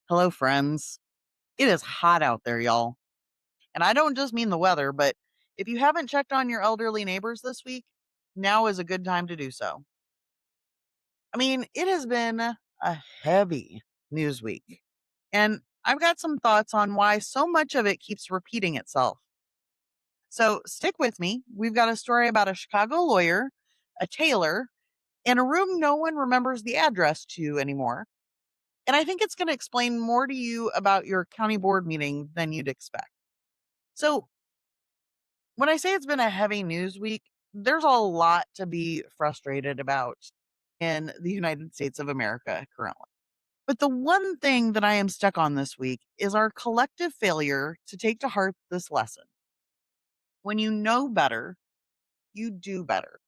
Hello, friends. It is hot out there, y'all. And I don't just mean the weather, but if you haven't checked on your elderly neighbors this week, now is a good time to do so. I mean, it has been a heavy news week, and I've got some thoughts on why so much of it keeps repeating itself. So stick with me. We've got a story about a Chicago lawyer, a tailor, and a room no one remembers the address to anymore. And I think it's going to explain more to you about your county board meeting than you'd expect. So, when I say it's been a heavy news week, there's a lot to be frustrated about in the United States of America currently. But the one thing that I am stuck on this week is our collective failure to take to heart this lesson. When you know better, you do better.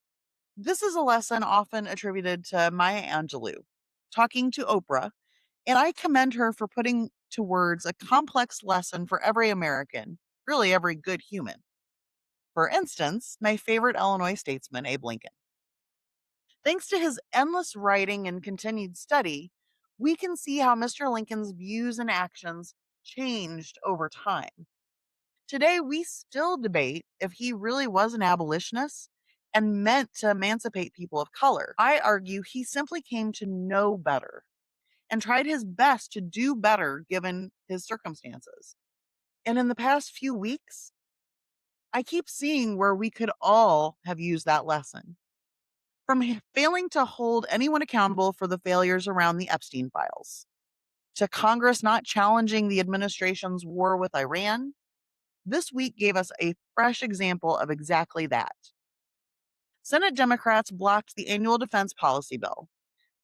This is a lesson often attributed to Maya Angelou, talking to Oprah, and I commend her for putting to words a complex lesson for every American, really every good human. For instance, my favorite Illinois statesman, Abe Lincoln. Thanks to his endless writing and continued study, we can see how Mr. Lincoln's views and actions changed over time. Today, we still debate if he really was an abolitionist and meant to emancipate people of color. I argue he simply came to know better and tried his best to do better given his circumstances. And in the past few weeks, I keep seeing where we could all have used that lesson. From failing to hold anyone accountable for the failures around the Epstein files, to Congress not challenging the administration's war with Iran, this week gave us a fresh example of exactly that. Senate Democrats blocked the annual defense policy bill,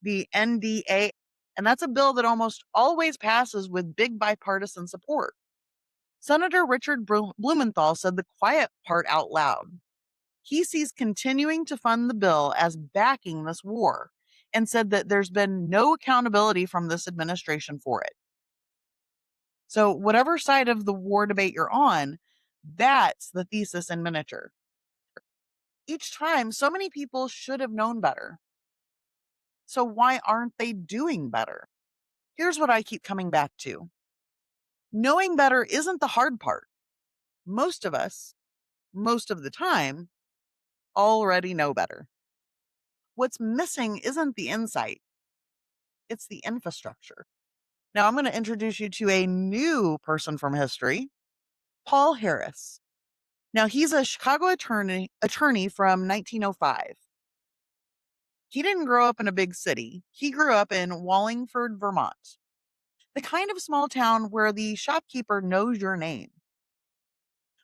the NDA, and that's a bill that almost always passes with big bipartisan support. Senator Richard Blumenthal said the quiet part out loud. He sees continuing to fund the bill as backing this war and said that there's been no accountability from this administration for it. So, whatever side of the war debate you're on, that's the thesis in miniature. Each time, so many people should have known better. So, why aren't they doing better? Here's what I keep coming back to: knowing better isn't the hard part. Most of us, most of the time, already know better. What's missing isn't the insight, it's the infrastructure. Now, I'm going to introduce you to a new person from history, Paul Harris. Now, he's a Chicago attorney from 1905. He didn't grow up in a big city. He grew up in Wallingford, Vermont, the kind of small town where the shopkeeper knows your name.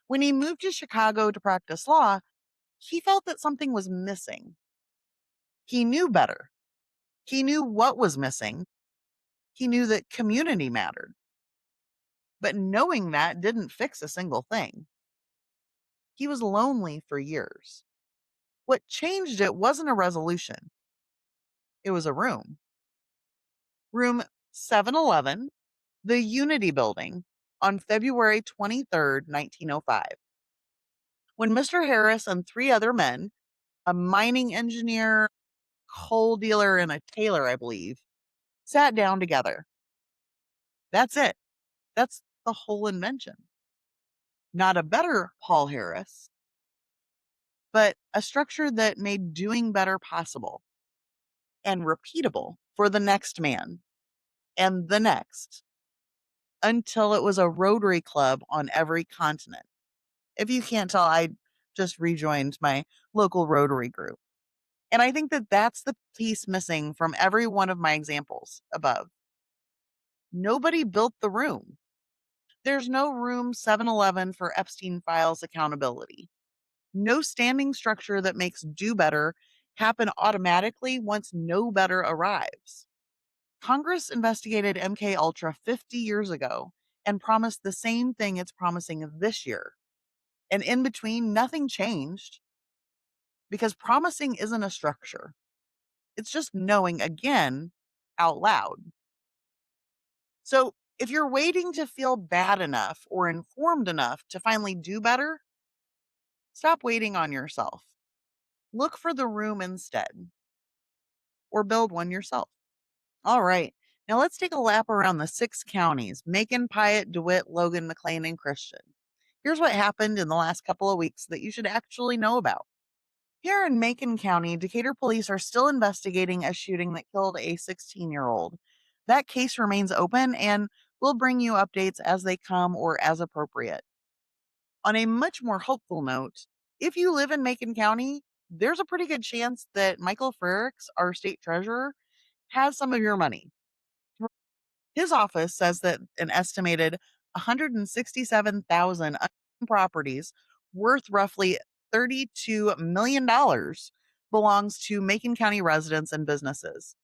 When he moved to Chicago to practice law, he felt that something was missing. He knew better. He knew what was missing. He knew that community mattered. But knowing that didn't fix a single thing. He was lonely for years. What changed it wasn't a resolution, it was a room. Room 711, the Unity Building, on February 23rd, 1905. When Mr. Harris and three other men, a mining engineer, coal dealer, and a tailor, I believe, sat down together. That's it. That's the whole invention. Not a better Paul Harris, but a structure that made doing better possible and repeatable for the next man and the next until it was a Rotary club on every continent. If you can't tell, I just rejoined my local Rotary group. And I think that that's the piece missing from every one of my examples above. Nobody built the room. There's no room 711 for Epstein files accountability. No standing structure that makes do better happen automatically once no better arrives. Congress investigated MK Ultra 50 years ago and promised the same thing it's promising this year. And in between, nothing changed because promising isn't a structure. It's just knowing again out loud. So if you're waiting to feel bad enough or informed enough to finally do better, stop waiting on yourself. Look for the room instead, or build one yourself. All right. Now let's take a lap around the 6 counties: Macon, Piatt, DeWitt, Logan, McLean, and Christian. Here's what happened in the last couple of weeks that you should actually know about. Here in Macon County, Decatur police are still investigating a shooting that killed a 16-year-old. That case remains open, and we'll bring you updates as they come or as appropriate. On a much more hopeful note, if you live in Macon County, there's a pretty good chance that Michael Frericks, our state treasurer, has some of your money. His office says that an estimated 167,000 properties worth roughly $32 million belongs to Macon County residents and businesses.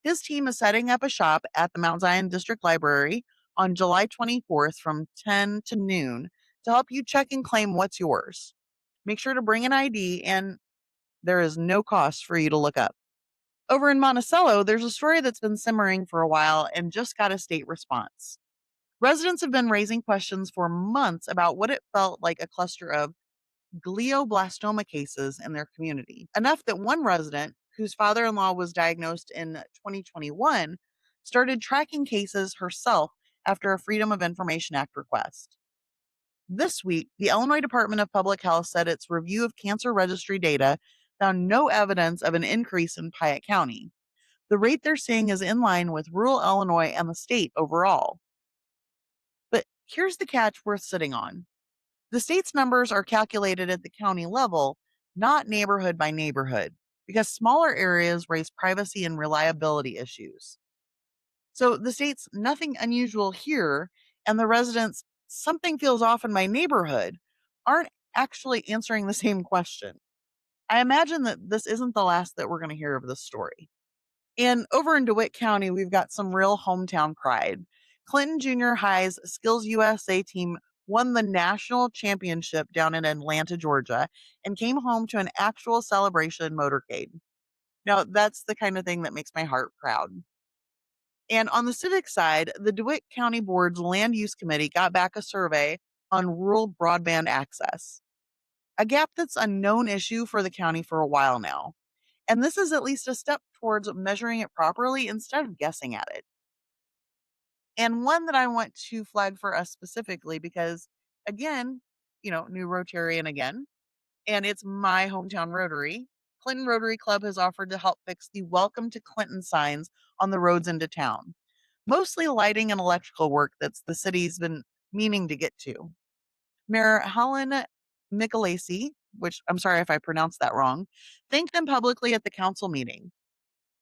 His team is setting up a shop at the Mount Zion District Library on July 24th from 10 to noon to help you check and claim what's yours. Make sure to bring an ID, and there is no cost for you to look up. Over in Monticello, there's a story that's been simmering for a while and just got a state response. Residents have been raising questions for months about what it felt like a cluster of glioblastoma cases in their community. Enough that one resident, whose father in law was diagnosed in 2021, started tracking cases herself after a Freedom of Information Act request. This week, the Illinois Department of Public Health said its review of cancer registry data found no evidence of an increase in Piatt County. The rate they're seeing is in line with rural Illinois and the state overall. But here's the catch worth sitting on. The state's numbers are calculated at the county level, not neighborhood by neighborhood, because smaller areas raise privacy and reliability issues. So the state's nothing unusual here, and the residents, something feels off in my neighborhood, aren't actually answering the same question. I imagine that this isn't the last that we're going to hear of this story. And over in DeWitt County, we've got some real hometown pride. Clinton Junior High's Skills USA team won the national championship down in Atlanta, Georgia, and came home to an actual celebration motorcade. Now, that's the kind of thing that makes my heart proud. And on the civic side, the DeWitt County Board's Land Use Committee got back a survey on rural broadband access, a gap that's a known issue for the county for a while now. And this is at least a step towards measuring it properly instead of guessing at it. And one that I want to flag for us specifically because, again, new Rotarian again, and it's my hometown Rotary. Clinton Rotary Club has offered to help fix the Welcome to Clinton signs on the roads into town, mostly lighting and electrical work that's the city's been meaning to get to. Mayor Helen Michelacci, which I'm sorry if I pronounced that wrong, thanked them publicly at the council meeting.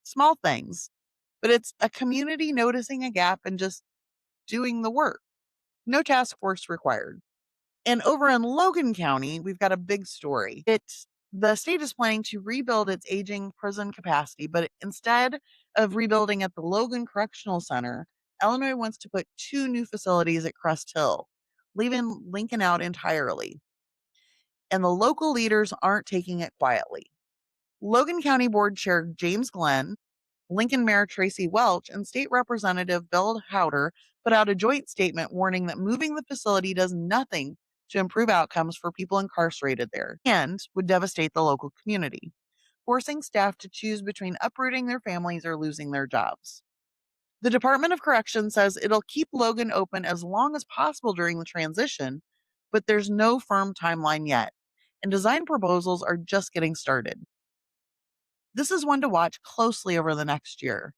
Small things, but it's a community noticing a gap and just doing the work. No task force required. And over in Logan County, we've got a big story. The state is planning to rebuild its aging prison capacity, but instead of rebuilding at the Logan Correctional Center, Illinois wants to put 2 new facilities at Crest Hill, leaving Lincoln out entirely. And the local leaders aren't taking it quietly. Logan County Board Chair James Glenn, Lincoln Mayor Tracy Welch, and State Representative Bill Howder put out a joint statement warning that moving the facility does nothing to improve outcomes for people incarcerated there and would devastate the local community, forcing staff to choose between uprooting their families or losing their jobs. The Department of Corrections says it'll keep Logan open as long as possible during the transition, but there's no firm timeline yet, and design proposals are just getting started. This is one to watch closely over the next year.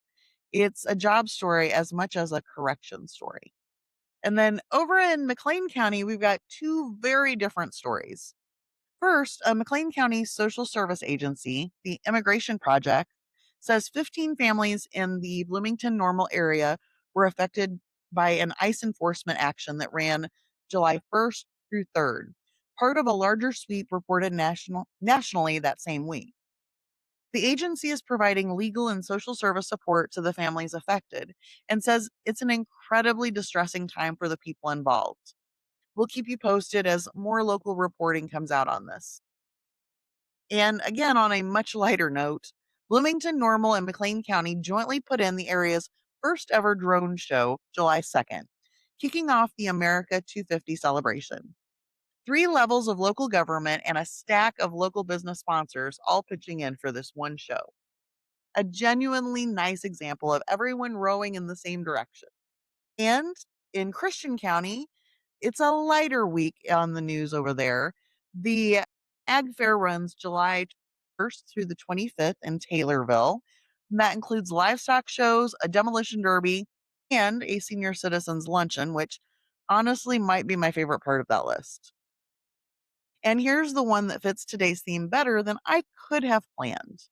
It's a job story as much as a correction story. And then over in McLean County, we've got 2 very different stories. First, a McLean County social service agency, the Immigration Project, says 15 families in the Bloomington Normal area were affected by an ICE enforcement action that ran July 1st through 3rd, part of a larger sweep reported nationally that same week. The agency is providing legal and social service support to the families affected and says it's an incredibly distressing time for the people involved. We'll keep you posted as more local reporting comes out on this. And again, on a much lighter note, Bloomington Normal and McLean County jointly put in the area's first ever drone show July 2nd, kicking off the America 250 celebration. 3 levels of local government and a stack of local business sponsors all pitching in for this one show. A genuinely nice example of everyone rowing in the same direction. And in Christian County, it's a lighter week on the news over there. The Ag Fair runs July 1st through the 25th in Taylorville. And that includes livestock shows, a demolition derby, and a senior citizens luncheon, which honestly might be my favorite part of that list. And here's the one that fits today's theme better than I could have planned.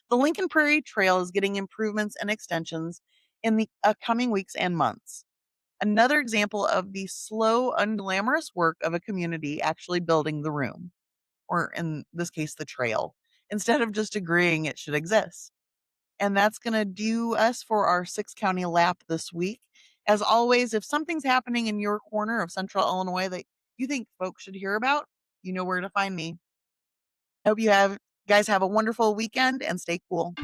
The Lincoln Prairie Trail is getting improvements and extensions in the coming weeks and months. Another example of the slow, unglamorous work of a community actually building the room, or in this case, the trail, instead of just agreeing it should exist. And that's going to do us for our 6 county lap this week. As always, if something's happening in your corner of central Illinois that you think folks should hear about, you know where to find me. Hope you have guys have a wonderful weekend and stay cool.